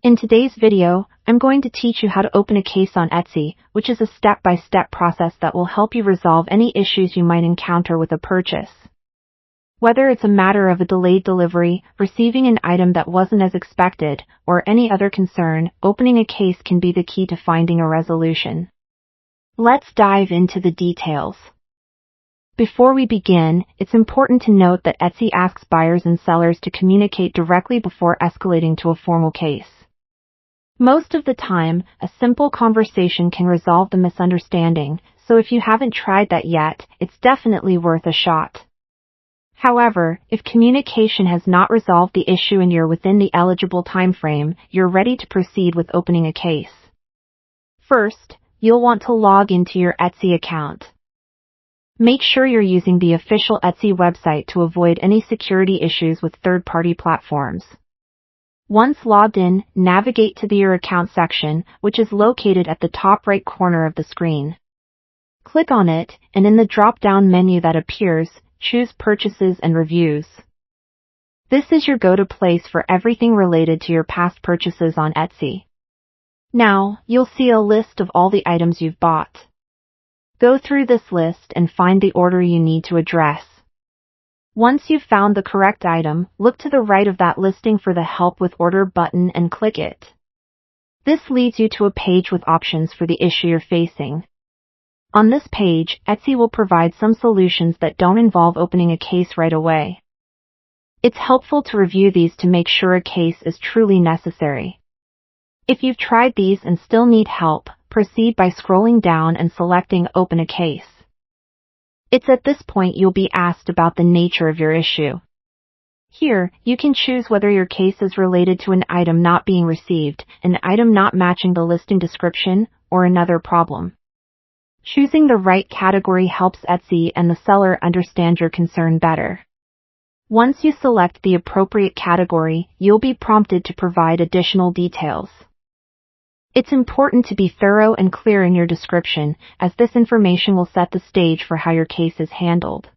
In today's video, I'm going to teach you how to open a case on Etsy, which is a step-by-step process that will help you resolve any issues you might encounter with a purchase. Whether it's a matter of a delayed delivery, receiving an item that wasn't as expected, or any other concern, opening a case can be the key to finding a resolution. Let's dive into the details. Before we begin, it's important to note that Etsy asks buyers and sellers to communicate directly before escalating to a formal case. Most of the time, a simple conversation can resolve the misunderstanding, so if you haven't tried that yet, it's definitely worth a shot. However, if communication has not resolved the issue and you're within the eligible timeframe, you're ready to proceed with opening a case. First, you'll want to log into your Etsy account. Make sure you're using the official Etsy website to avoid any security issues with third-party platforms. Once logged in, navigate to the Your Account section, which is located at the top right corner of the screen. Click on it, and in the drop-down menu that appears, choose Purchases and Reviews. This is your go-to place for everything related to your past purchases on Etsy. Now, you'll see a list of all the items you've bought. Go through this list and find the order you need to address. Once you've found the correct item, look to the right of that listing for the Help with Order button and click it. This leads you to a page with options for the issue you're facing. On this page, Etsy will provide some solutions that don't involve opening a case right away. It's helpful to review these to make sure a case is truly necessary. If you've tried these and still need help, proceed by scrolling down and selecting Open a Case. It's at this point you'll be asked about the nature of your issue. Here, you can choose whether your case is related to an item not being received, an item not matching the listing description, or another problem. Choosing the right category helps Etsy and the seller understand your concern better. Once you select the appropriate category, you'll be prompted to provide additional details. It's important to be thorough and clear in your description, as this information will set the stage for how your case is handled.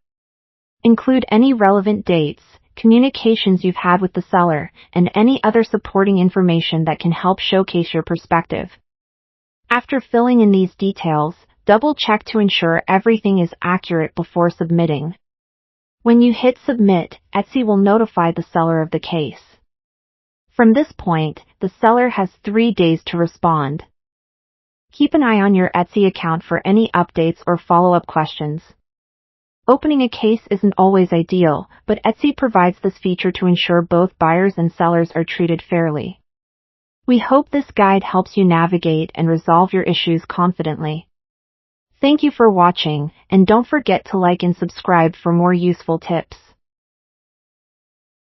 Include any relevant dates, communications you've had with the seller, and any other supporting information that can help showcase your perspective. After filling in these details, double-check to ensure everything is accurate before submitting. When you hit Submit, Etsy will notify the seller of the case. From this point, the seller has 3 days to respond. Keep an eye on your Etsy account for any updates or follow-up questions. Opening a case isn't always ideal, but Etsy provides this feature to ensure both buyers and sellers are treated fairly. We hope this guide helps you navigate and resolve your issues confidently. Thank you for watching, and don't forget to like and subscribe for more useful tips.